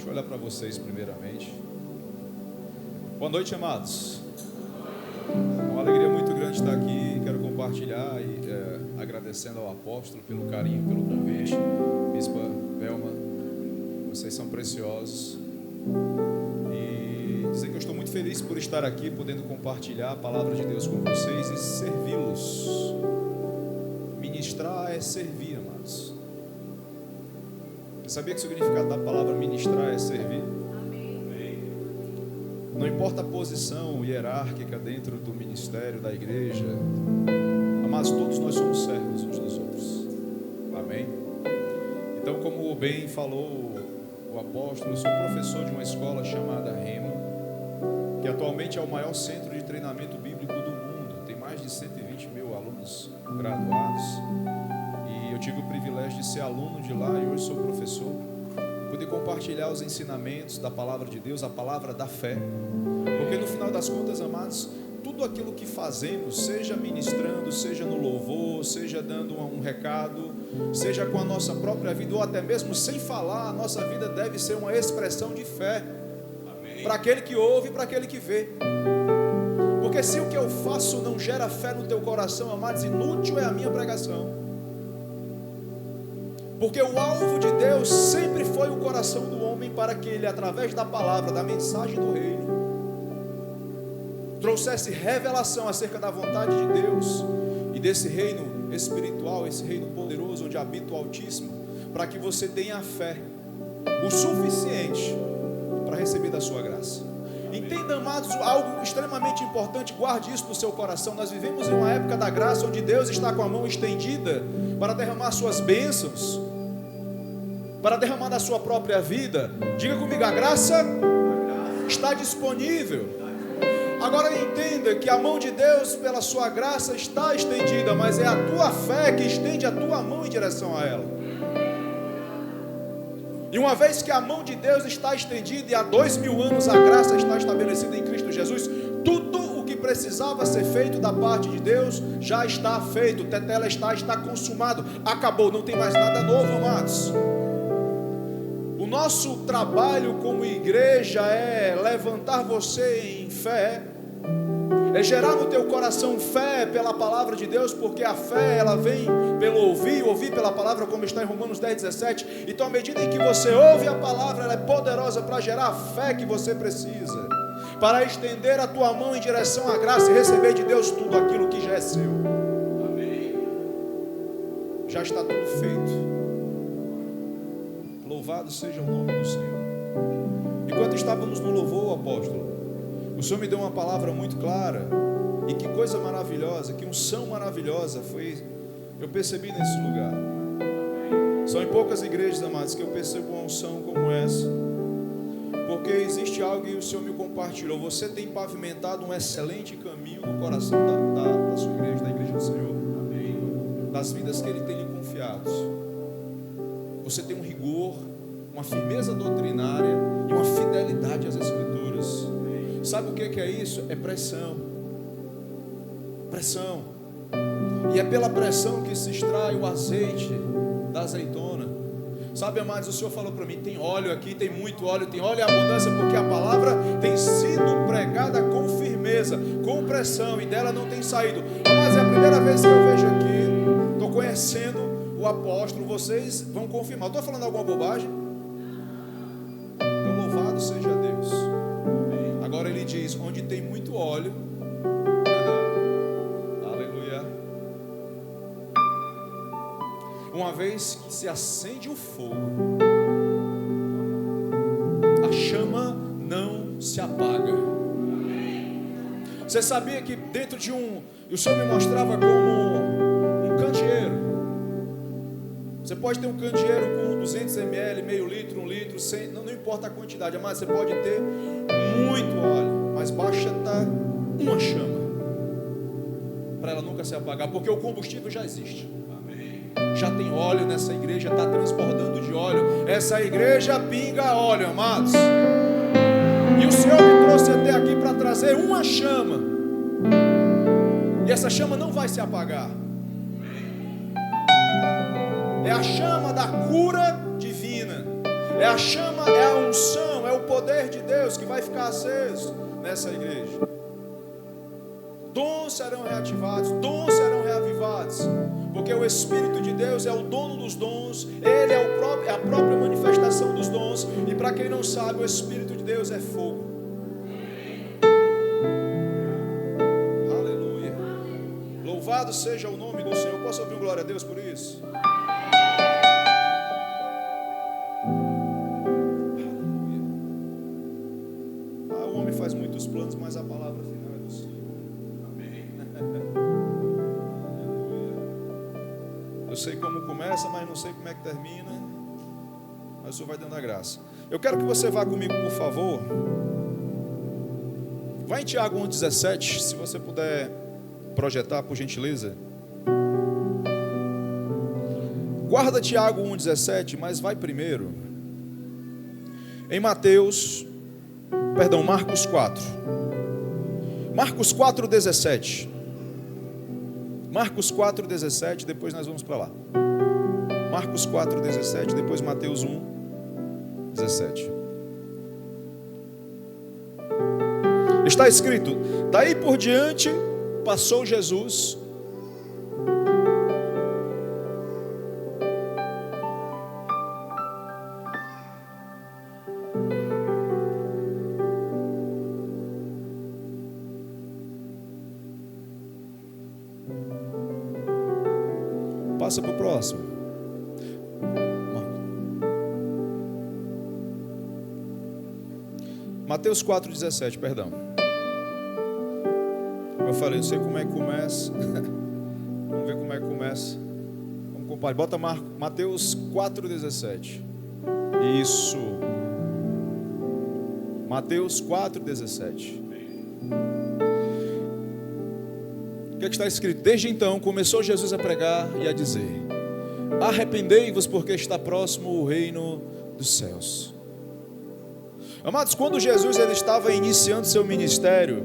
Deixa eu olhar para vocês primeiramente. Boa noite, amados. Uma alegria muito grande estar aqui. Quero compartilhar e agradecendo ao apóstolo pelo carinho, pelo convite. Bispa Velma, vocês são preciosos. E dizer que eu estou muito feliz por estar aqui, podendo compartilhar a palavra de Deus com vocês e servi-los. Ministrar é servir, amados. Você sabia que o significado da palavra ministrar é servir? Amém. Não importa a posição hierárquica dentro do ministério, da igreja, mas todos nós somos servos uns dos outros. Amém? Então, como bem falou o apóstolo, eu sou professor de uma escola chamada Rema, que atualmente é o maior centro de treinamento bíblico do mundo. Tem mais de 120 mil alunos graduados. Eu tive o privilégio de ser aluno de lá e hoje sou professor. Poder compartilhar os ensinamentos da palavra de Deus, a palavra da fé. Porque no final das contas, amados, tudo aquilo que fazemos, seja ministrando, seja no louvor, seja dando um recado, seja com a nossa própria vida ou até mesmo sem falar, a nossa vida deve ser uma expressão de fé. Para aquele que ouve e para aquele que vê. Porque se o que eu faço não gera fé no teu coração, amados, inútil é a minha pregação. Porque o alvo de Deus sempre foi o coração do homem, para que ele, através da palavra, da mensagem do reino, trouxesse revelação acerca da vontade de Deus e desse reino espiritual, esse reino poderoso onde habita o Altíssimo, para que você tenha fé o suficiente para receber da sua graça. Entenda, amados, algo extremamente importante, guarde isso no seu coração. Nós vivemos em uma época da graça, onde Deus está com a mão estendida para derramar suas bênçãos, para derramar da sua própria vida. Diga comigo, a graça está disponível. Agora entenda que a mão de Deus pela sua graça está estendida, mas é a tua fé que estende a tua mão em direção a ela. E uma vez que a mão de Deus está estendida, e há 2000 anos a graça está estabelecida em Cristo Jesus, tudo o que precisava ser feito da parte de Deus já está feito. Tetela está consumado, acabou, não tem mais nada novo, amados. O nosso trabalho como igreja é levantar você em fé, é gerar no teu coração fé pela palavra de Deus, porque a fé ela vem pelo ouvir pela palavra, como está em Romanos 10:17. Então, à medida em que você ouve a palavra, ela é poderosa para gerar a fé que você precisa, para estender a tua mão em direção à graça e receber de Deus tudo aquilo que já é seu. Amém. Já está tudo feito. Louvado seja o nome do Senhor. Enquanto estávamos no louvor, apóstolo, o Senhor me deu uma palavra muito clara. E que coisa maravilhosa, que unção maravilhosa foi, eu percebi nesse lugar. São em poucas igrejas, amados, que eu percebo uma unção como essa. Porque existe algo que o Senhor me compartilhou. Você tem pavimentado um excelente caminho no coração da sua igreja, da igreja do Senhor. Amém. Das vidas que Ele tem lhe confiado. Você tem um rigor, uma firmeza doutrinária e uma fidelidade às Escrituras. Sabe o que é isso? É pressão. Pressão. E é pela pressão que se extrai o azeite da azeitona. Sabe, amados, o Senhor falou para mim, tem óleo aqui, tem muito óleo, tem óleo em abundância, porque a palavra tem sido pregada com firmeza, com pressão, e dela não tem saído. Mas é a primeira vez que eu vejo aqui, estou conhecendo o apóstolo, vocês vão confirmar. Estou falando alguma bobagem? Então, louvado seja Deus. Agora ele diz, onde tem muito óleo, aleluia, uma vez que se acende o fogo, a chama não se apaga. Você sabia que dentro de o Senhor me mostrava como um candeeiro. Você pode ter um candeeiro com 200 ml, meio litro, 1 litro, 100, não importa a quantidade, mas você pode ter muito óleo, mas basta estar uma chama para ela nunca se apagar, porque o combustível já existe. Amém. Já tem óleo nessa igreja, está transbordando de óleo. Essa igreja pinga óleo, amados. E o Senhor me trouxe até aqui para trazer uma chama, e essa chama não vai se apagar. É a chama da cura divina, É a chama, é a unção, é o poder de Deus que vai ficar aceso nessa igreja. Dons serão reativados, dons serão reavivados, porque o Espírito de Deus é o dono dos dons, Ele é a própria manifestação dos dons. E para quem não sabe, o Espírito de Deus é fogo. Aleluia. Louvado seja o nome do Senhor. Posso ouvir um glória a Deus por isso? Aleluia. O homem faz muitos planos, mas a palavra final é do Senhor. Eu sei como começa, mas não sei como é que termina. Mas o Senhor vai dando a graça. Eu quero que você vá comigo, por favor. Vai em Tiago 1,17, se você puder projetar, por gentileza. Guarda Tiago 1,17, mas vai primeiro em Marcos 4. Marcos 4,17. Marcos 4,17, depois nós vamos para lá. Marcos 4,17, depois Mateus 1,17. Está escrito: daí por diante passou Jesus Passa para o próximo. Mateus 4,17, perdão. Eu falei, não sei como é que começa. Vamos ver como é que começa. Vamos compartilhar. Bota Mateus 4,17. Isso. Mateus 4,17. O que é que está escrito? Desde então começou Jesus a pregar e a dizer: arrependei-vos, porque está próximo o reino dos céus. Amados, quando Jesus ele estava iniciando seu ministério,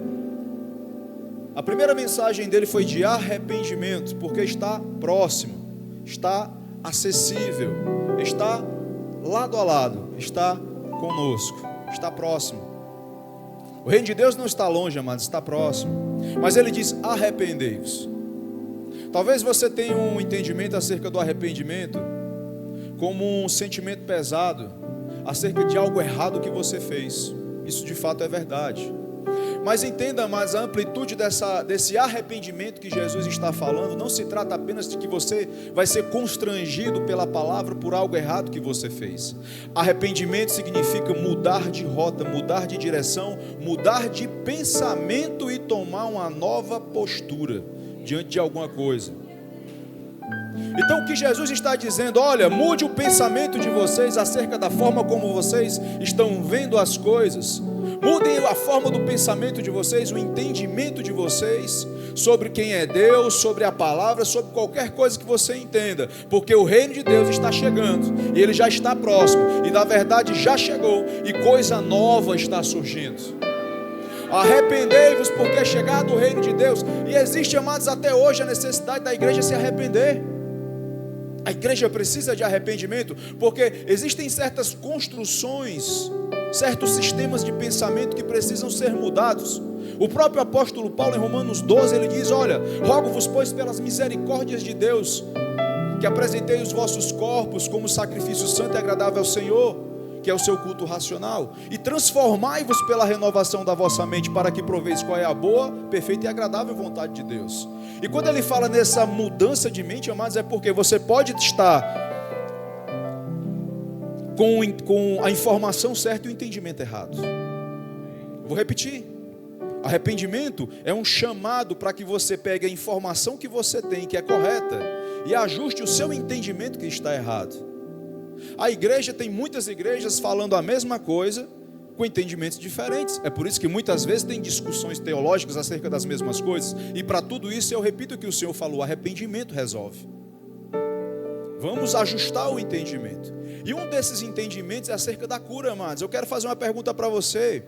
a primeira mensagem dele foi de arrependimento, porque está próximo, está acessível, está lado a lado, está conosco, está próximo. O reino de Deus não está longe, amados, está próximo. Mas ele diz: arrependei-vos. Talvez você tenha um entendimento acerca do arrependimento como um sentimento pesado acerca de algo errado que você fez. Isso de fato é verdade. Mas entenda mais, a amplitude desse arrependimento que Jesus está falando não se trata apenas de que você vai ser constrangido pela palavra por algo errado que você fez. Arrependimento significa mudar de rota, mudar de direção, mudar de pensamento e tomar uma nova postura diante de alguma coisa. Então o que Jesus está dizendo: olha, mude o pensamento de vocês acerca da forma como vocês estão vendo as coisas. Mudem a forma do pensamento de vocês, o entendimento de vocês sobre quem é Deus, sobre a palavra, sobre qualquer coisa que você entenda, porque o reino de Deus está chegando, e ele já está próximo, e na verdade já chegou, e coisa nova está surgindo. Arrependei-vos, porque é chegado o reino de Deus. E existe, amados, até hoje a necessidade da igreja se arrepender. A igreja precisa de arrependimento, porque existem certas construções, certos sistemas de pensamento que precisam ser mudados. O próprio apóstolo Paulo, em Romanos 12, ele diz: olha, rogo-vos, pois, pelas misericórdias de Deus, que apresentei os vossos corpos como sacrifício santo e agradável ao Senhor, que é o seu culto racional, e transformai-vos pela renovação da vossa mente, para que proveis qual é a boa, perfeita e agradável vontade de Deus. E quando ele fala nessa mudança de mente, amados, é porque você pode estar com a informação certa e o entendimento errado. Vou repetir: arrependimento é um chamado para que você pegue a informação que você tem, que é correta, e ajuste o seu entendimento que está errado. A igreja, tem muitas igrejas falando a mesma coisa com entendimentos diferentes. É por isso que muitas vezes tem discussões teológicas acerca das mesmas coisas. E para tudo isso eu repito o que o Senhor falou: arrependimento resolve. Vamos ajustar o entendimento. E um desses entendimentos é acerca da cura, amados. Eu quero fazer uma pergunta para você.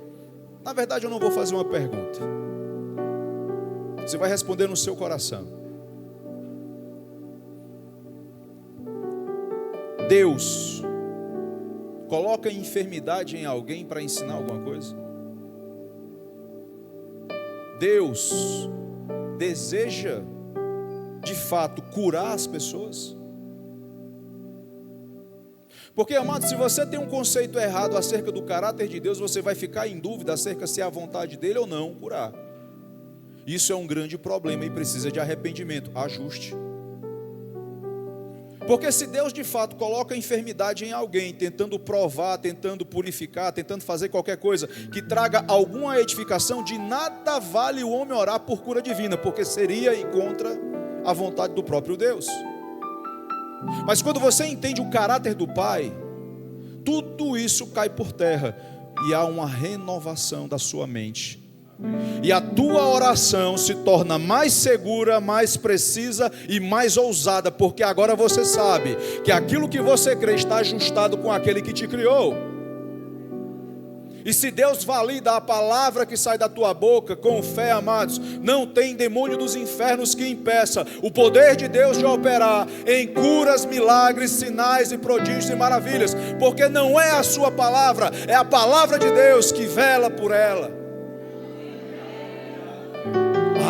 Na verdade eu não vou fazer uma pergunta, você vai responder no seu coração. Deus, coloca enfermidade em alguém para ensinar alguma coisa? Deus deseja, de fato, curar as pessoas? Porque, amado, se você tem um conceito errado acerca do caráter de Deus, você vai ficar em dúvida acerca se é a vontade dele ou não curar. Isso é um grande problema e precisa de arrependimento, ajuste. Porque se Deus de fato coloca enfermidade em alguém, tentando provar, tentando purificar, tentando fazer qualquer coisa que traga alguma edificação, de nada vale o homem orar por cura divina, porque seria ir contra a vontade do próprio Deus. Mas quando você entende o caráter do Pai, tudo isso cai por terra e há uma renovação da sua mente. E a tua oração se torna mais segura, mais precisa e mais ousada, porque agora você sabe que aquilo que você crê está ajustado com aquele que te criou. E se Deus valida a palavra que sai da tua boca com fé, amados, não tem demônio dos infernos que impeça o poder de Deus de operar em curas, milagres, sinais e prodígios e maravilhas, porque não é a sua palavra, é a palavra de Deus que vela por ela.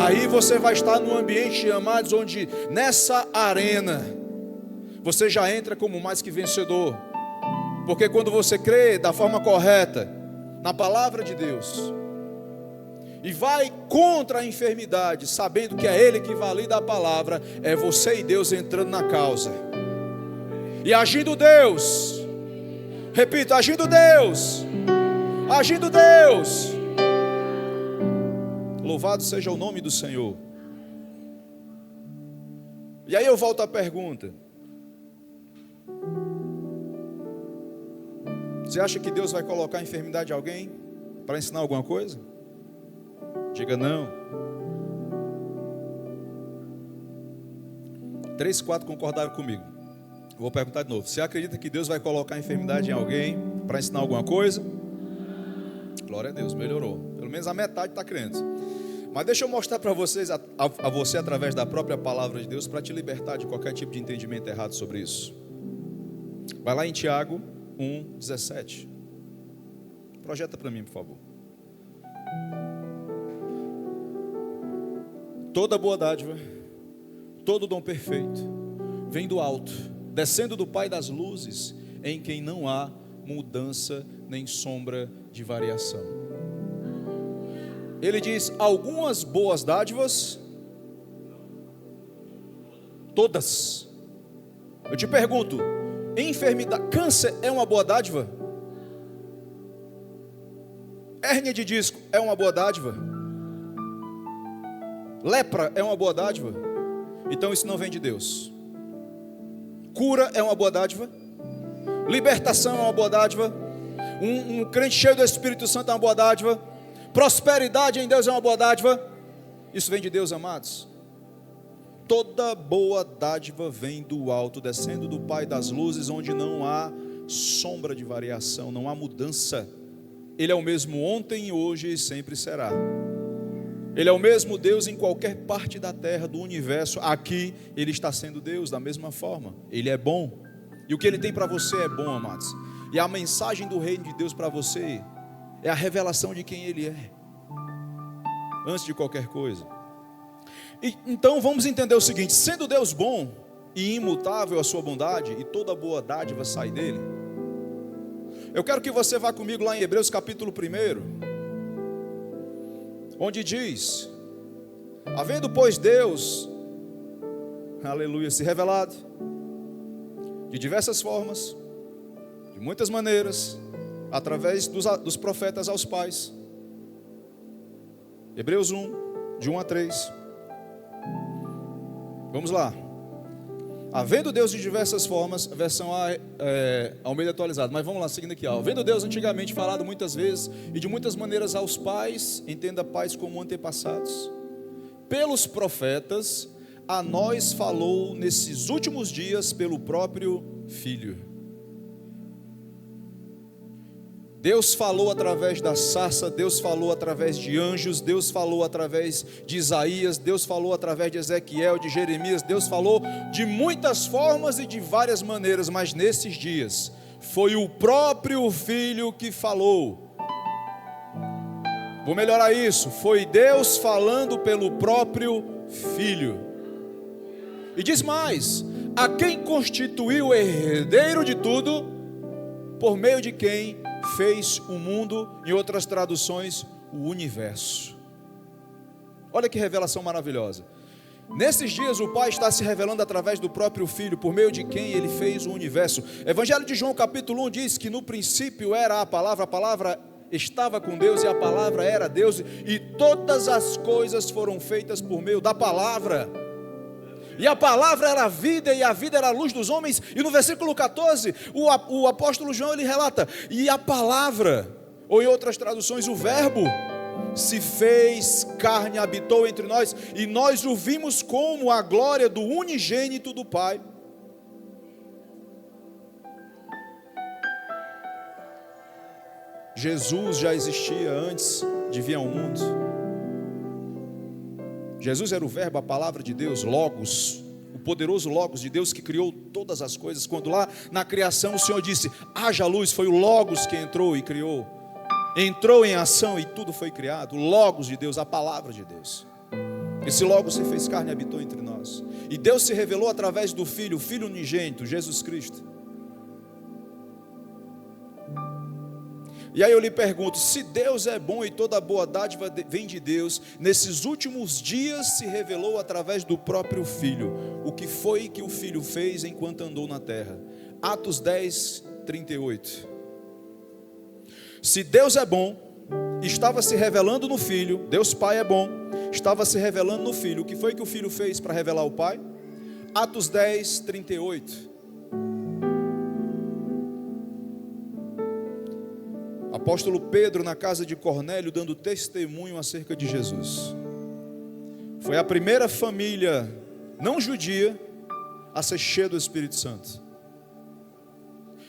Aí você vai estar num ambiente, amados, onde nessa arena você já entra como mais que vencedor, porque quando você crê da forma correta na palavra de Deus e vai contra a enfermidade, sabendo que é Ele que valida a palavra, é você e Deus entrando na causa. E agindo Deus, repito, agindo Deus, agindo Deus, louvado seja o nome do Senhor. E aí eu volto à pergunta: você acha que Deus vai colocar a enfermidade em alguém para ensinar alguma coisa? Diga não. 3, 4 concordaram comigo. Vou perguntar de novo: você acredita que Deus vai colocar a enfermidade em alguém para ensinar alguma coisa? Glória a Deus, melhorou. Pelo menos a metade está crendo. Mas deixa eu mostrar para vocês, a você através da própria palavra de Deus, para te libertar de qualquer tipo de entendimento errado sobre isso. Vai lá em Tiago 1:17. Projeta para mim, por favor. Toda boa dádiva, todo dom perfeito vem do alto, descendo do Pai das luzes, em quem não há mudança nem sombra de variação. Ele diz: algumas boas dádivas, todas. Eu te pergunto, enfermidade, câncer é uma boa dádiva? Hérnia de disco é uma boa dádiva? Lepra é uma boa dádiva? Então isso não vem de Deus. Cura é uma boa dádiva? Libertação é uma boa dádiva? Um crente cheio do Espírito Santo é uma boa dádiva? Prosperidade em Deus é uma boa dádiva? Isso vem de Deus, amados. Toda boa dádiva vem do alto, descendo do Pai das luzes, onde não há sombra de variação, não há mudança. Ele é o mesmo ontem, hoje e sempre será. Ele é o mesmo Deus em qualquer parte da terra, do universo. Aqui Ele está sendo Deus da mesma forma. Ele é bom. E o que Ele tem para você é bom, amados. E a mensagem do reino de Deus para você é a revelação de quem Ele é, antes de qualquer coisa. E, então vamos entender o seguinte: sendo Deus bom e imutável a sua bondade, e toda boa dádiva sai dele, eu quero que você vá comigo lá em Hebreus capítulo 1, onde diz: havendo pois Deus, aleluia, se revelado de diversas formas, de muitas maneiras, através dos profetas aos pais. Hebreus 1, de 1 a 3. Vamos lá. Havendo Deus de diversas formas, versão Almeida atualizada, mas vamos lá, seguindo aqui. Havendo Deus antigamente falado muitas vezes e de muitas maneiras aos pais, entenda pais como antepassados, pelos profetas, a nós falou nesses últimos dias pelo próprio Filho. Deus falou através da sarça, Deus falou através de anjos, Deus falou através de Isaías, Deus falou através de Ezequiel, de Jeremias, Deus falou de muitas formas e de várias maneiras, mas nesses dias foi o próprio Filho que falou. Vou melhorar isso. Foi Deus falando pelo próprio Filho. E diz mais: a quem constituiu o herdeiro de tudo, por meio de quem fez o mundo, em outras traduções, o universo. Olha que revelação maravilhosa. Nesses dias o Pai está se revelando através do próprio Filho, por meio de quem Ele fez o universo. Evangelho de João capítulo 1 diz que no princípio era a palavra estava com Deus e a palavra era Deus, e todas as coisas foram feitas por meio da palavra. E a palavra era a vida, e a vida era a luz dos homens. E no versículo 14, o apóstolo João ele relata: e a palavra, ou em outras traduções, o verbo, se fez carne, habitou entre nós, e nós o vimos como a glória do unigênito do Pai. Jesus já existia antes de vir ao mundo. Jesus era o verbo, a palavra de Deus, Logos, o poderoso Logos de Deus que criou todas as coisas. Quando lá na criação o Senhor disse: haja luz, foi o Logos que entrou e criou. Entrou em ação e tudo foi criado. O Logos de Deus, a palavra de Deus. Esse Logos se fez carne e habitou entre nós. E Deus se revelou através do Filho, o Filho unigênito, Jesus Cristo. E aí eu lhe pergunto: se Deus é bom e toda boa dádiva vem de Deus, nesses últimos dias se revelou através do próprio Filho. O que foi que o Filho fez enquanto andou na terra? Atos 10, 38. Se Deus é bom, estava se revelando no Filho. Deus Pai é bom, estava se revelando no Filho. O que foi que o Filho fez para revelar o Pai? Atos 10, 38. Apóstolo Pedro na casa de Cornélio dando testemunho acerca de Jesus. Foi a primeira família não judia a ser cheia do Espírito Santo.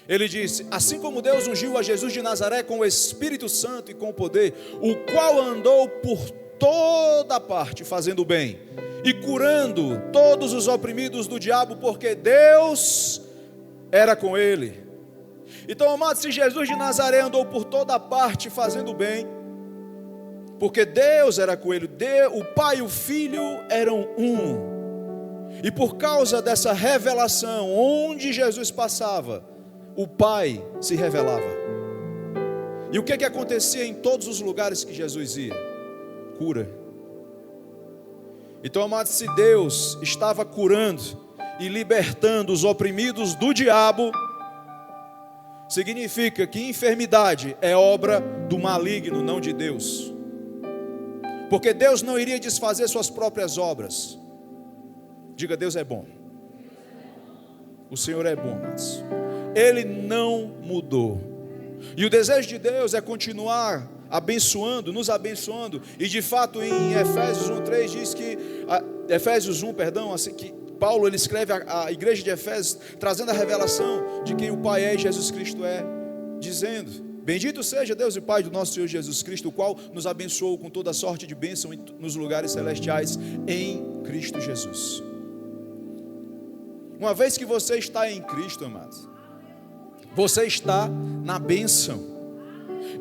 Ele disse: assim como Deus ungiu a Jesus de Nazaré com o Espírito Santo e com o poder, o qual andou por toda parte fazendo o bem e curando todos os oprimidos do diabo, porque Deus era com ele. Então, amados, se Jesus de Nazaré andou por toda parte fazendo bem, porque Deus era com ele, o Pai e o Filho eram um. E por causa dessa revelação, onde Jesus passava, o Pai se revelava. E o que acontecia em todos os lugares que Jesus ia? Cura. Então, amados, se Deus estava curando e libertando os oprimidos do diabo, significa que enfermidade é obra do maligno, não de Deus. Porque Deus não iria desfazer suas próprias obras. Diga: Deus é bom. O Senhor é bom, amados. Ele não mudou. E o desejo de Deus é continuar abençoando, nos abençoando. E de fato em Efésios 1:3 diz que assim que Paulo ele escreve à igreja de Efésios, trazendo a revelação de quem o Pai é e Jesus Cristo é, dizendo: bendito seja Deus e Pai do nosso Senhor Jesus Cristo, o qual nos abençoou com toda sorte de bênção nos lugares celestiais em Cristo Jesus. Uma vez que você está em Cristo, amados, você está na bênção.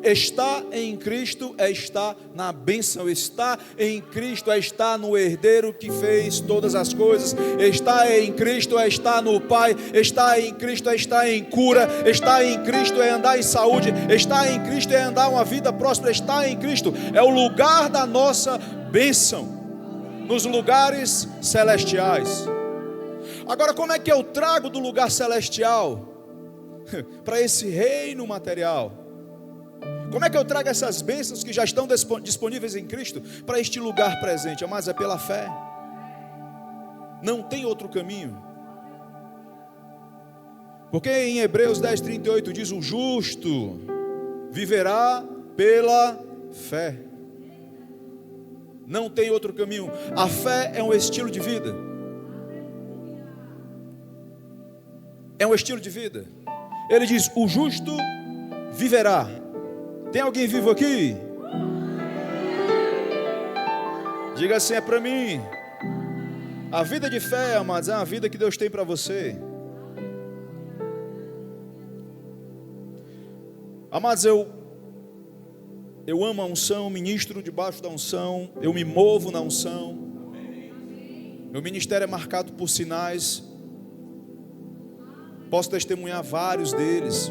Estar em Cristo é estar na bênção. Estar em Cristo é estar no herdeiro que fez todas as coisas. Estar em Cristo é estar no Pai. Estar em Cristo é estar em cura. Estar em Cristo é andar em saúde. Estar em Cristo é andar uma vida próspera. Estar em Cristo é o lugar da nossa bênção, nos lugares celestiais. Agora, como é que eu trago do lugar celestial para esse reino material? Como é que eu trago essas bênçãos que já estão disponíveis em Cristo para este lugar presente? Mas é pela fé. Não tem outro caminho. Porque em Hebreus 10:38 diz: o justo viverá pela fé. Não tem outro caminho. A fé é um estilo de vida. É um estilo de vida. Ele diz: o justo viverá. Tem alguém vivo aqui? Diga assim: é para mim. A vida de fé, amados, é uma vida que Deus tem para você. Amados, eu amo a unção, ministro debaixo da unção, eu me movo na unção. Meu ministério é marcado por sinais. Posso testemunhar vários deles.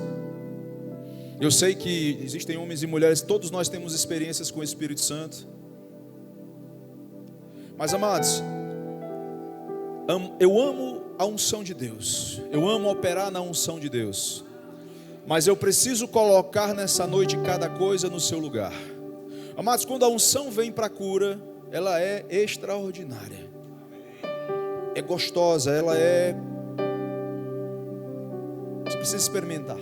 Eu sei que existem homens e mulheres, todos nós temos experiências com o Espírito Santo. Mas, amados, eu amo a unção de Deus. Eu amo operar na unção de Deus. Mas eu preciso colocar nessa noite cada coisa no seu lugar. Amados, quando a unção vem para a cura, ela é extraordinária. É gostosa, ela é... Você precisa experimentar.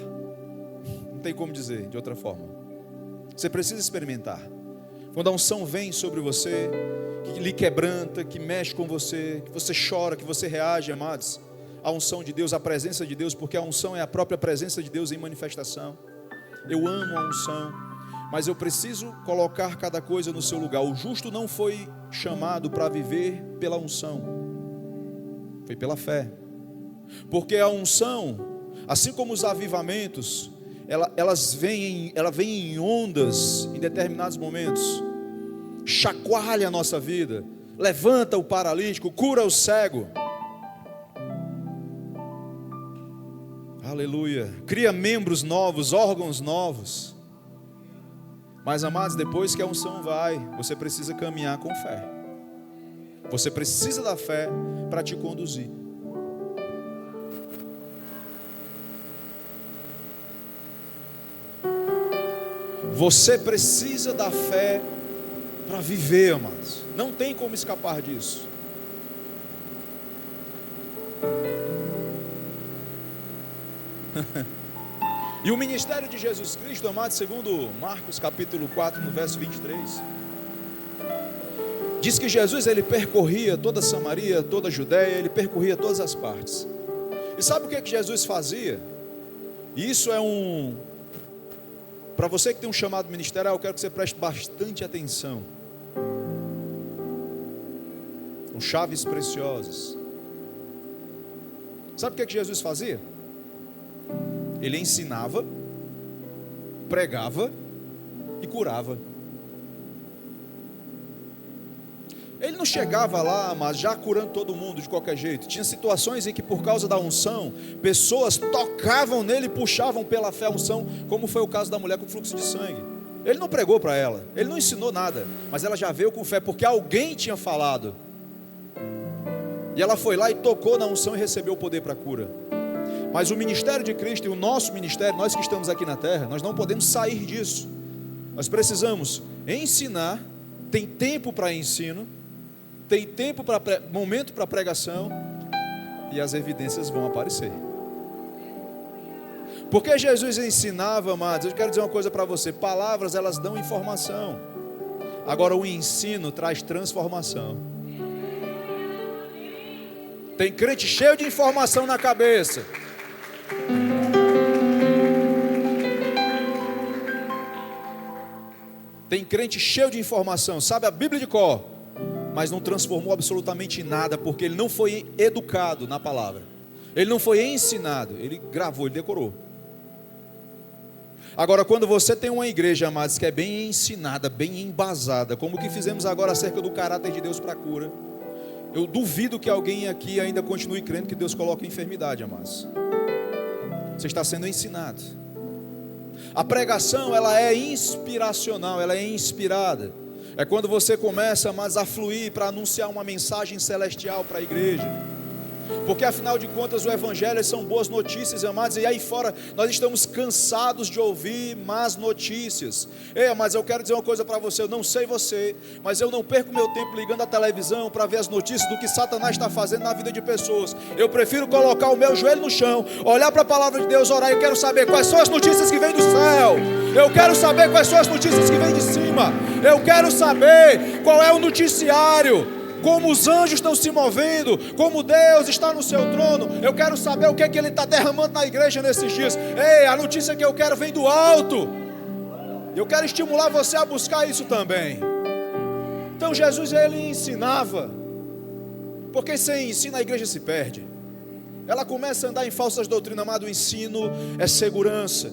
Não tem como dizer de outra forma. Você precisa experimentar. Quando a unção vem sobre você, que lhe quebranta, que mexe com você, que você chora, que você reage, amados, a unção de Deus, a presença de Deus, porque a unção é a própria presença de Deus em manifestação. Eu amo a unção, mas eu preciso colocar cada coisa no seu lugar. O justo não foi chamado para viver pela unção, foi pela fé. Porque a unção, assim como os avivamentos, ela vem em ondas em determinados momentos, chacoalha a nossa vida, levanta o paralítico, cura o cego, aleluia, cria membros novos, órgãos novos. Mas, amados, depois que a unção vai, você precisa caminhar com fé. Você precisa da fé para te conduzir. Você precisa da fé para viver, amados. Não tem como escapar disso. E o ministério de Jesus Cristo, amados, segundo Marcos capítulo 4, no verso 23, diz que Jesus, ele percorria toda Samaria, toda a Judéia, ele percorria todas as partes. E sabe o que Jesus fazia? E isso é para você que tem um chamado ministerial, eu quero que você preste bastante atenção. Com chaves preciosas. Sabe o que Jesus fazia? Ele ensinava, pregava e curava. Ele não chegava lá, mas já curando todo mundo de qualquer jeito. Tinha situações em que, por causa da unção, pessoas tocavam nele e puxavam pela fé a unção, como foi o caso da mulher com fluxo de sangue. Ele não pregou para ela, ele não ensinou nada, mas ela já veio com fé, porque alguém tinha falado. E ela foi lá e tocou na unção e recebeu o poder para a cura. Mas o ministério de Cristo e o nosso ministério, nós que estamos aqui na terra, nós não podemos sair disso. Nós precisamos ensinar, tem tempo para ensino, tem tempo momento para pregação, e as evidências vão aparecer. Porque Jesus ensinava, amados, eu quero dizer uma coisa para você: palavras, elas dão informação. Agora o ensino traz transformação. Tem crente cheio de informação na cabeça. Tem crente cheio de informação, sabe a Bíblia de cor, mas não transformou absolutamente nada, porque ele não foi educado na palavra, ele não foi ensinado, ele gravou, ele decorou. Agora, quando você tem uma igreja, amados, que é bem ensinada, bem embasada, como o que fizemos agora acerca do caráter de Deus para a cura, eu duvido que alguém aqui ainda continue crendo que Deus coloca enfermidade, amados. Você está sendo ensinado. A pregação, ela é inspiracional, ela é inspirada. É quando você começa, amados, a fluir para anunciar uma mensagem celestial para a igreja. Porque afinal de contas o evangelho são boas notícias, amados, e aí fora nós estamos cansados de ouvir más notícias. Mas eu quero dizer uma coisa para você, eu não sei você, mas eu não perco meu tempo ligando a televisão para ver as notícias do que Satanás está fazendo na vida de pessoas. Eu prefiro colocar o meu joelho no chão, olhar para a palavra de Deus, orar. Eu quero saber quais são as notícias que vêm do céu, eu quero saber quais são as notícias que vêm de cima, eu quero saber qual é o noticiário, como os anjos estão se movendo, como Deus está no seu trono. Eu quero saber o que Ele está derramando na igreja nesses dias. A notícia que eu quero vem do alto. Eu quero estimular você a buscar isso também. Então Jesus, ele ensinava, porque sem ensino a igreja se perde. Ela começa a andar em falsas doutrinas, amado. O ensino é segurança.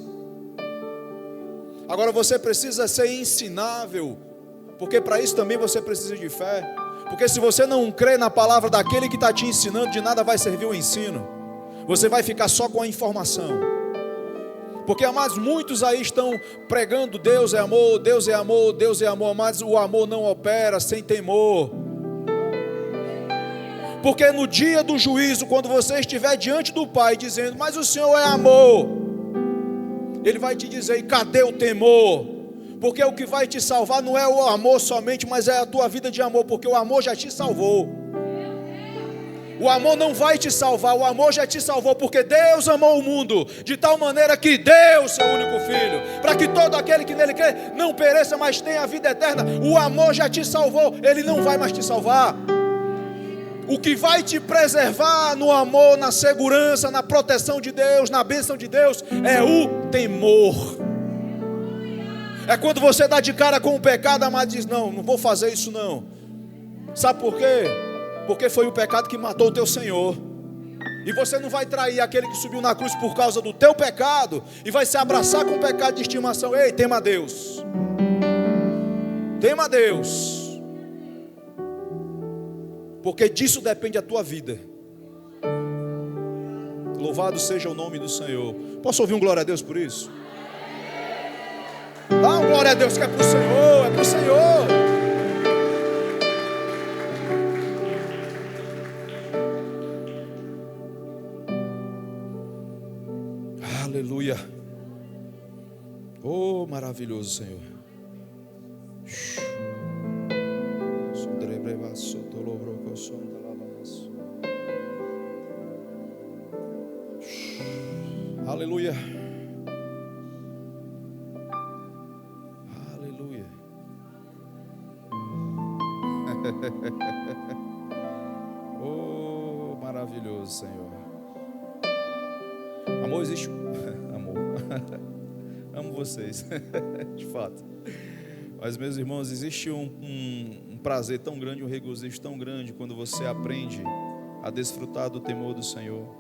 Agora você precisa ser ensinável, porque para isso também você precisa de fé. Porque se você não crê na palavra daquele que está te ensinando, de nada vai servir o ensino. Você vai ficar só com a informação. Porque, amados, muitos aí estão pregando Deus é amor, Deus é amor, Deus é amor, mas o amor não opera sem temor. Porque no dia do juízo, quando você estiver diante do Pai dizendo, mas o Senhor é amor, Ele vai te dizer, e cadê o temor? Porque o que vai te salvar não é o amor somente, mas é a tua vida de amor, porque o amor já te salvou. O amor não vai te salvar, o amor já te salvou, porque Deus amou o mundo de tal maneira que deu seu único Filho, para que todo aquele que nele crê não pereça, mas tenha a vida eterna. O amor já te salvou, Ele não vai mais te salvar. O que vai te preservar no amor, na segurança, na proteção de Deus, na bênção de Deus, é o temor. É quando você dá de cara com o pecado, mas diz, não vou fazer isso não. Sabe por quê? Porque foi o pecado que matou o teu Senhor. E você não vai trair aquele que subiu na cruz por causa do teu pecado, e vai se abraçar com o pecado de estimação. Ei, tema a Deus. Tema a Deus. Porque disso depende a tua vida. Louvado seja o nome do Senhor. Posso ouvir um glória a Deus por isso? Dá um glória a Deus que é para o Senhor, é para o Senhor. Aleluia. Oh, maravilhoso Senhor. Aleluia. Aleluia. Oh, maravilhoso Senhor. Amor, existe. Amor. Amo vocês, de fato. Mas, meus irmãos, existe um prazer tão grande, um regozijo tão grande quando você aprende a desfrutar do temor do Senhor.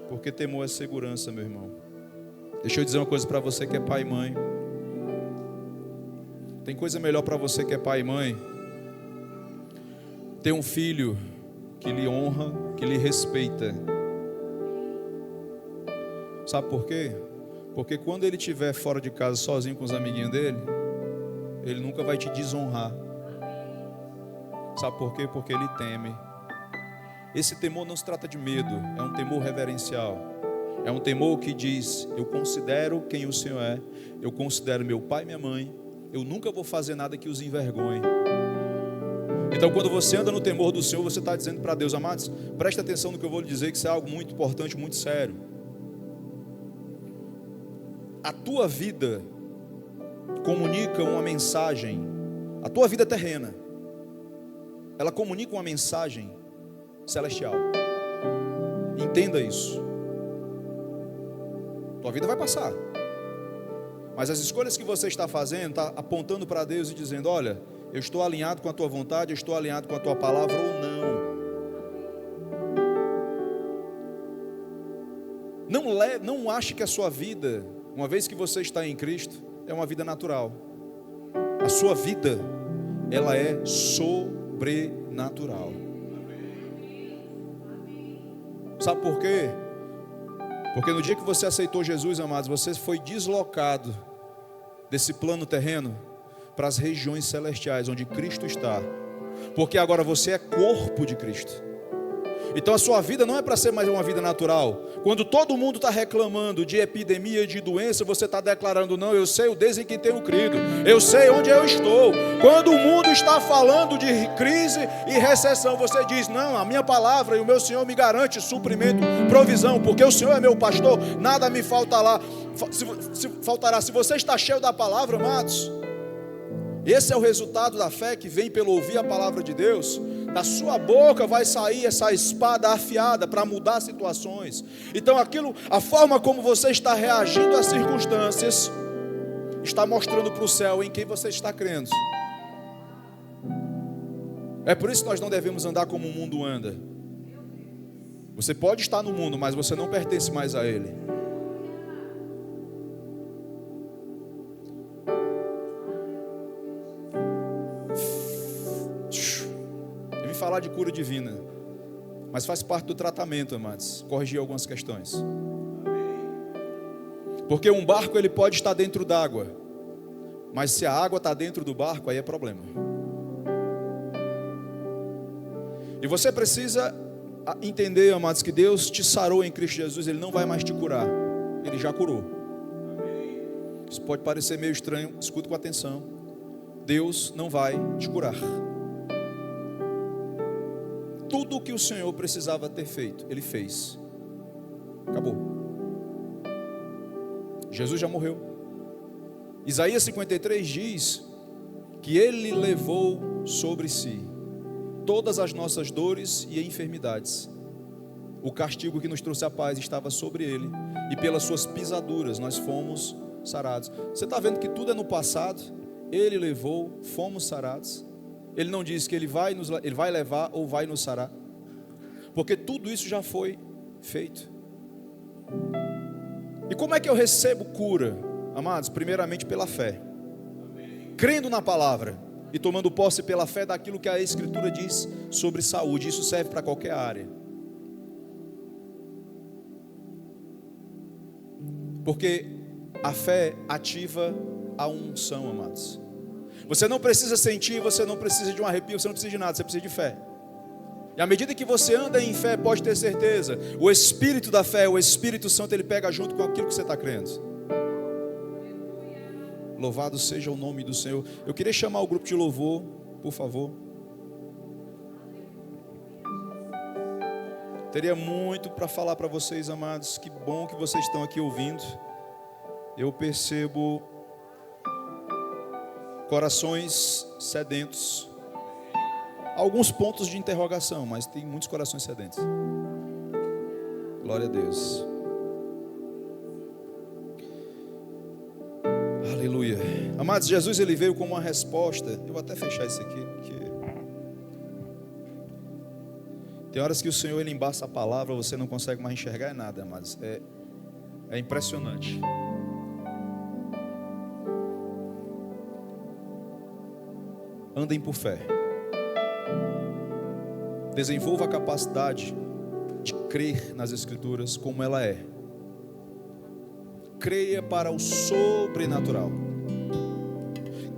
Porque temor é segurança, meu irmão. Deixa eu dizer uma coisa para você que é pai e mãe. Tem coisa melhor para você que é pai e mãe? Ter um filho que lhe honra, que lhe respeita. Sabe por quê? Porque quando ele estiver fora de casa sozinho com os amiguinhos dele, ele nunca vai te desonrar. Sabe por quê? Porque ele teme. Esse temor não se trata de medo, é um temor reverencial. É um temor que diz, eu considero quem o Senhor é, eu considero meu pai e minha mãe, eu nunca vou fazer nada que os envergonhe. Então, quando você anda no temor do Senhor, você está dizendo para Deus, amados, preste atenção no que eu vou lhe dizer, que isso é algo muito importante, muito sério. A tua vida comunica uma mensagem, a tua vida terrena, ela comunica uma mensagem celestial. Entenda isso. Tua vida vai passar, mas as escolhas que você está fazendo, está apontando para Deus e dizendo, olha, eu estou alinhado com a tua vontade, eu estou alinhado com a tua palavra ou não. Não ache que a sua vida, uma vez que você está em Cristo, é uma vida natural. A sua vida, ela é sobrenatural. Sabe por quê? Porque no dia que você aceitou Jesus, amados, você foi deslocado desse plano terreno para as regiões celestiais, onde Cristo está. Porque agora você é corpo de Cristo. Então a sua vida não é para ser mais uma vida natural. Quando todo mundo está reclamando de epidemia, de doença, você está declarando, não, eu sei o Deus em que tenho crido, eu sei onde eu estou. Quando o mundo está falando de crise e recessão, você diz, não, a minha palavra e o meu Senhor me garante suprimento, provisão, porque o Senhor é meu pastor, nada me faltará. Se você está cheio da palavra, amados, esse é o resultado da fé que vem pelo ouvir a palavra de Deus. Da sua boca vai sair essa espada afiada para mudar situações. Então a forma como você está reagindo às circunstâncias está mostrando para o céu em quem você está crendo. É por isso que nós não devemos andar como o mundo anda. Você pode estar no mundo, mas você não pertence mais a ele. falar de cura divina, mas faz parte do tratamento, amados, corrigir algumas questões. Porque um barco ele pode estar dentro d'água, mas se a água está dentro do barco, aí é problema. E você precisa entender, amados, que Deus te sarou em Cristo Jesus. Ele não vai mais te curar, Ele já curou. Isso pode parecer meio estranho, escuta com atenção. Deus não vai te curar. Tudo o que o Senhor precisava ter feito, Ele fez. Acabou. Jesus já morreu. Isaías 53 diz que Ele levou sobre si todas as nossas dores e enfermidades. O castigo que nos trouxe a paz estava sobre Ele, e pelas suas pisaduras nós fomos sarados. Você está vendo que tudo é no passado? Ele levou, fomos sarados. Ele não diz que Ele vai levar ou vai nos sarar, porque tudo isso já foi feito. E como é que eu recebo cura, amados? Primeiramente pela fé, crendo na palavra e tomando posse pela fé daquilo que a Escritura diz sobre saúde. Isso serve para qualquer área, porque a fé ativa a unção, amados. Você não precisa sentir, você não precisa de um arrepio, você não precisa de nada, você precisa de fé. E à medida que você anda em fé, pode ter certeza, o Espírito da fé, o Espírito Santo, ele pega junto com aquilo que você está crendo. Louvado seja o nome do Senhor. Eu queria chamar o grupo de louvor, por favor. Teria muito para falar para vocês, amados. Que bom que vocês estão aqui ouvindo. Eu percebo corações sedentos. Alguns pontos de interrogação, mas tem muitos corações sedentos. Glória a Deus. Aleluia. Amados, Jesus ele veio como uma resposta. Eu vou até fechar isso aqui, porque tem horas que o Senhor ele embaça a palavra, você não consegue mais enxergar nada, amados. É impressionante. Andem por fé. Desenvolva a capacidade de crer nas Escrituras como ela é. Creia para o sobrenatural.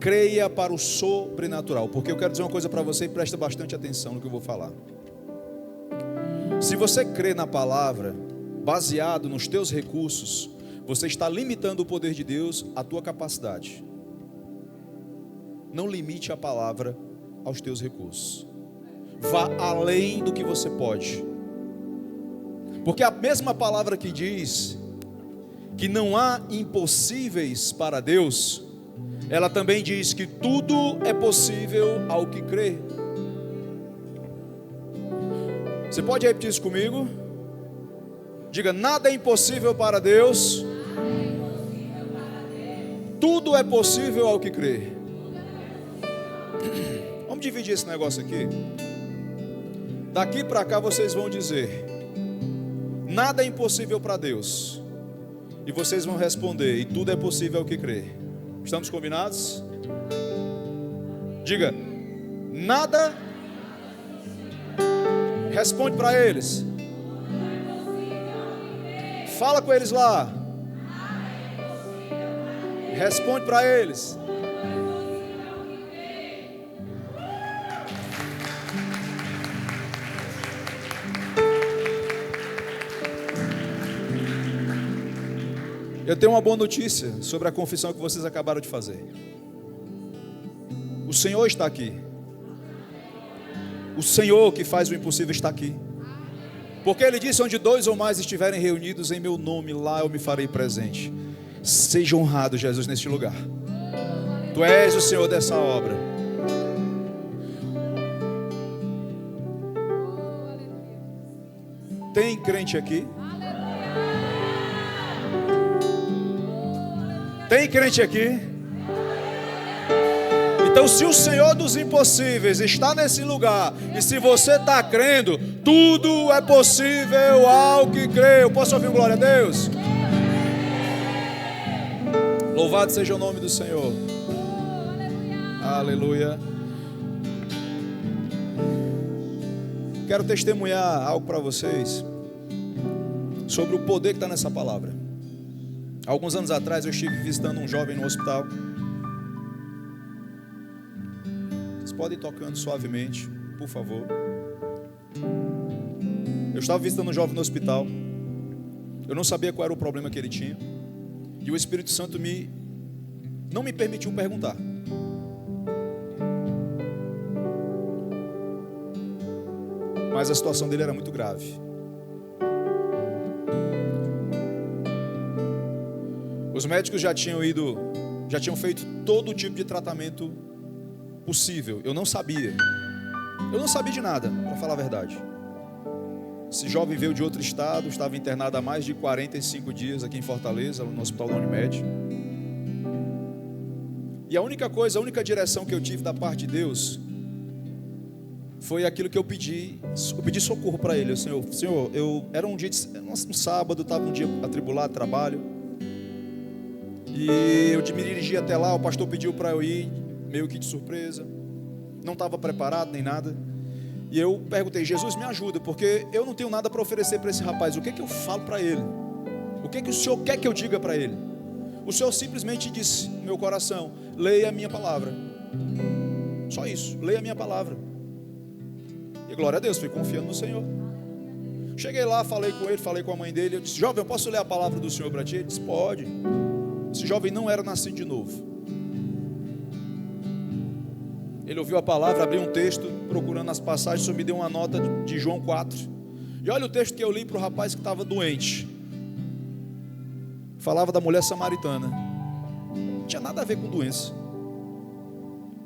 Creia para o sobrenatural. Porque eu quero dizer uma coisa para você e presta bastante atenção no que eu vou falar. Se você crê na palavra, baseado nos teus recursos, você está limitando o poder de Deus à tua capacidade. Não limite a palavra aos teus recursos. Vá além do que você pode. Porque a mesma palavra que diz que não há impossíveis para Deus, ela também diz que tudo é possível ao que crê. Você pode repetir isso comigo? Diga: nada é impossível para Deus. Tudo é possível ao que crê. Vamos dividir esse negócio aqui. Daqui para cá vocês vão dizer: nada é impossível para Deus. E vocês vão responder: e tudo é possível ao que crê. Estamos combinados? Diga: nada. Responde para eles. Fala com eles lá. Responde para eles. Eu tenho uma boa notícia sobre a confissão que vocês acabaram de fazer. O Senhor está aqui. O Senhor que faz o impossível está aqui. Porque Ele disse: onde 2 ou mais estiverem reunidos em meu nome, lá eu me farei presente. Seja honrado, Jesus, neste lugar. Tu és o Senhor dessa obra. Tem crente aqui? Tem crente aqui? Então, se o Senhor dos impossíveis está nesse lugar, e se você está crendo, tudo é possível ao que crê. Eu posso ouvir um glória a Deus? Louvado seja o nome do Senhor. Aleluia. Quero testemunhar algo para vocês sobre o poder que está nessa palavra. Alguns anos atrás eu estive visitando um jovem no hospital. Vocês podem ir tocando suavemente, por favor. Eu estava visitando um jovem no hospital. Eu não sabia qual era o problema que ele tinha. E o Espírito Santo não me permitiu perguntar. Mas a situação dele era muito grave. Os médicos já tinham feito todo tipo de tratamento possível. Eu não sabia de nada, para falar a verdade. Esse jovem veio de outro estado, estava internado há mais de 45 dias aqui em Fortaleza, no Hospital da Unimed. E a única direção que eu tive da parte de Deus foi aquilo que eu pedi socorro para ele. Senhor, era um sábado, estava um dia atribulado, trabalho. E eu me dirigi até lá, o pastor pediu para eu ir, meio que de surpresa. Não estava preparado nem nada. E eu perguntei, Jesus, me ajuda, porque eu não tenho nada para oferecer para esse rapaz. O que eu falo para ele? O que o Senhor quer que eu diga para ele? O Senhor simplesmente disse no meu coração, leia a minha palavra. Só isso, leia a minha palavra. E glória a Deus, fui confiando no Senhor. Cheguei lá, falei com ele, falei com a mãe dele. Eu disse, jovem, eu posso ler a palavra do Senhor para ti? Ele disse, pode. Esse jovem não era nascido de novo. Ele ouviu a palavra, abriu um texto, procurando as passagens, só me deu uma nota de João 4. E olha o texto que eu li para o rapaz que estava doente. Falava da mulher samaritana. Não tinha nada a ver com doença.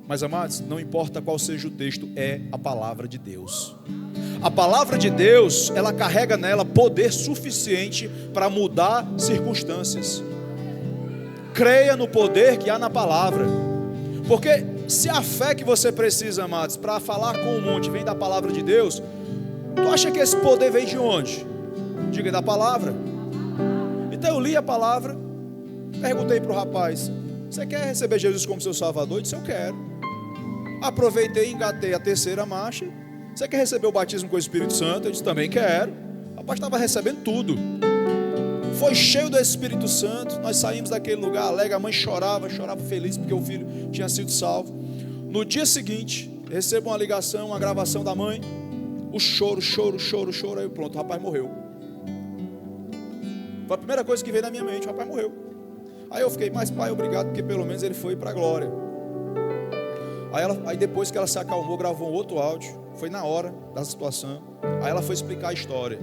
Mas, amados, não importa qual seja o texto, é a palavra de Deus. A palavra de Deus, ela carrega nela poder suficiente para mudar circunstâncias. Creia no poder que há na palavra. Porque se a fé que você precisa, amados, para falar com o monte vem da palavra de Deus, tu acha que esse poder vem de onde? Diga, da palavra. Então eu li a palavra, perguntei para o rapaz, você quer receber Jesus como seu salvador? Ele disse, eu quero. Aproveitei e engatei a terceira marcha. Você quer receber o batismo com o Espírito Santo? Eu disse, também quero. O rapaz estava recebendo tudo. Foi cheio do Espírito Santo. Nós saímos daquele lugar alegre. A mãe chorava feliz porque o filho tinha sido salvo. No dia seguinte, recebo uma ligação, uma gravação da mãe. O choro. Aí pronto, o rapaz morreu. Foi a primeira coisa que veio na minha mente, o rapaz morreu. Aí eu fiquei, mas pai, obrigado, porque pelo menos ele foi para a glória. Aí depois que ela se acalmou, gravou um outro áudio. Foi na hora da situação. Aí ela foi explicar a história.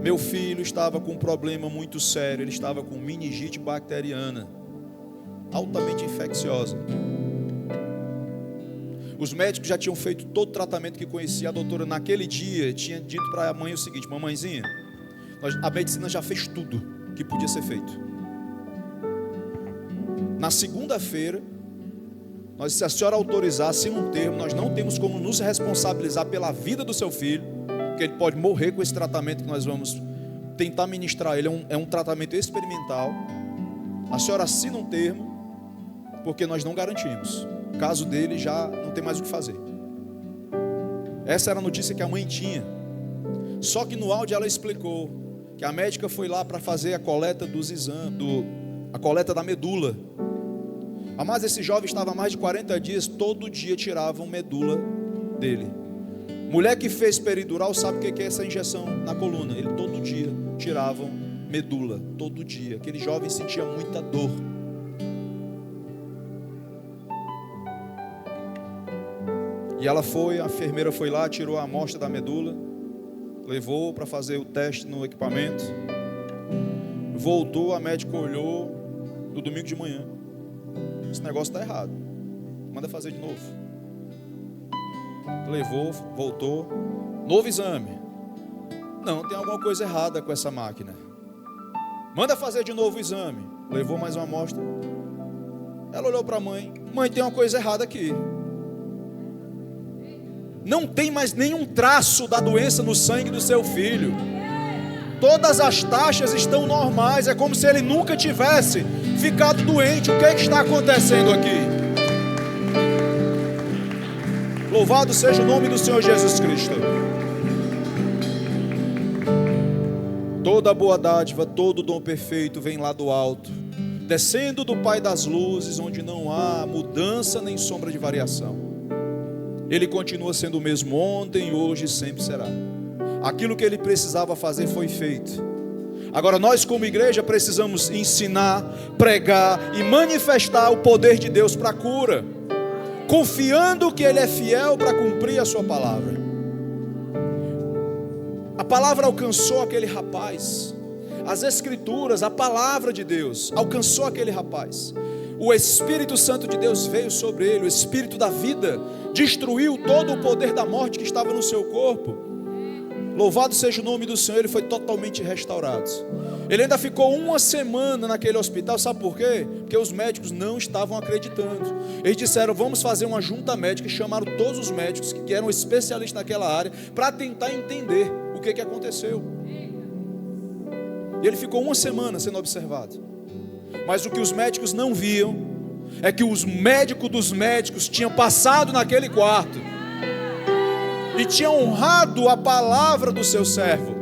Meu filho estava com um problema muito sério. Ele estava com meningite bacteriana, altamente infecciosa. Os médicos já tinham feito todo o tratamento que conhecia. A doutora naquele dia tinha dito para a mãe o seguinte, mamãezinha, a medicina já fez tudo que podia ser feito. Na segunda-feira, se a senhora autorizar, assina um termo, nós não temos como nos responsabilizar pela vida do seu filho, porque ele pode morrer com esse tratamento que nós vamos tentar ministrar. Ele é um tratamento experimental. A senhora assina um termo, porque nós não garantimos. O caso dele já não tem mais o que fazer. Essa era a notícia que a mãe tinha. Só que no áudio ela explicou que a médica foi lá para fazer a coleta dos exames, a coleta da medula. Mas esse jovem estava há mais de 40 dias, todo dia tiravam medula dele. Mulher que fez peridural sabe o que é essa injeção na coluna. Ele todo dia tiravam medula, todo dia. Aquele jovem sentia muita dor. E a enfermeira foi lá, tirou a amostra da medula, levou para fazer o teste no equipamento. Voltou, a médica olhou no domingo de manhã. Esse negócio está errado. Manda fazer de novo. Levou, voltou. Novo exame. Não, tem alguma coisa errada com essa máquina. Manda fazer de novo o exame. Levou mais uma amostra. Ela olhou para a mãe. Mãe, tem uma coisa errada aqui. Não tem mais nenhum traço da doença no sangue do seu filho. Todas as taxas estão normais. É como se ele nunca tivesse ficado doente. O que está acontecendo aqui? Louvado seja o nome do Senhor Jesus Cristo. Toda boa dádiva, todo dom perfeito vem lá do alto, descendo do Pai das luzes, onde não há mudança nem sombra de variação. Ele continua sendo o mesmo ontem, hoje e sempre será. Aquilo que ele precisava fazer foi feito. Agora nós como igreja precisamos ensinar, pregar e manifestar o poder de Deus para a cura, confiando que ele é fiel para cumprir a sua palavra. A palavra alcançou aquele rapaz. As escrituras, a palavra de Deus alcançou aquele rapaz. O Espírito Santo de Deus veio sobre ele, o Espírito da vida destruiu todo o poder da morte que estava no seu corpo. Louvado seja o nome do Senhor, ele foi totalmente restaurado. Ele ainda ficou uma semana naquele hospital, sabe por quê? Porque os médicos não estavam acreditando. Eles disseram, vamos fazer uma junta médica, e chamaram todos os médicos que eram especialistas naquela área, para tentar entender o que aconteceu. E ele ficou uma semana sendo observado. Mas o que os médicos não viam, é que os médicos dos médicos tinham passado naquele quarto, e tinha honrado a palavra do seu servo.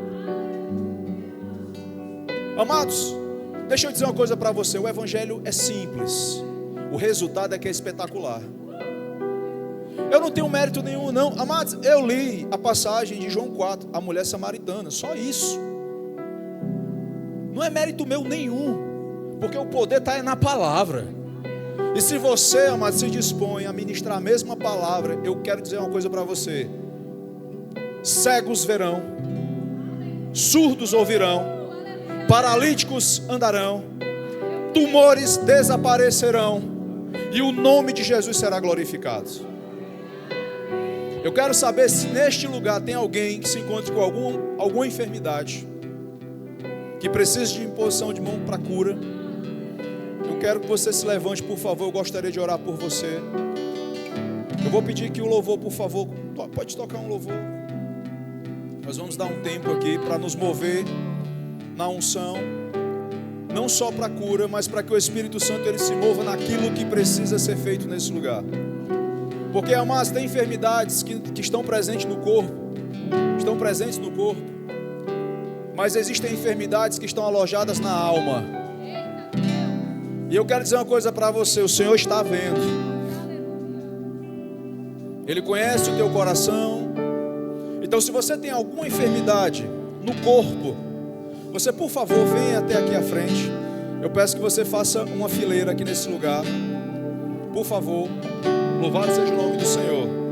Amados, deixa eu dizer uma coisa para você. O evangelho é simples, o resultado é que é espetacular. Eu não tenho mérito nenhum não. Amados, eu li a passagem de João 4, a mulher samaritana, só isso. Não é mérito meu nenhum, porque o poder está na palavra. E se você, amado, se dispõe a ministrar a mesma palavra, eu quero dizer uma coisa para você. Cegos verão, surdos ouvirão, paralíticos andarão, tumores desaparecerão, e o nome de Jesus será glorificado. Eu quero saber se neste lugar tem alguém que se encontre com alguma enfermidade, que precise de imposição de mão para cura. Eu quero que você se levante, por favor. Eu gostaria de orar por você. Eu vou pedir que o louvor, por favor, pode tocar um louvor. Nós vamos dar um tempo aqui para nos mover na unção, não só para a cura, mas para que o Espírito Santo ele se mova naquilo que precisa ser feito nesse lugar. Porque, amados, tem enfermidades que estão presentes no corpo, mas existem enfermidades que estão alojadas na alma. E eu quero dizer uma coisa para você, o Senhor está vendo. Ele conhece o teu coração. Então, se você tem alguma enfermidade no corpo, você, por favor, venha até aqui à frente. Eu peço que você faça uma fileira aqui nesse lugar. Por favor, louvado seja o nome do Senhor.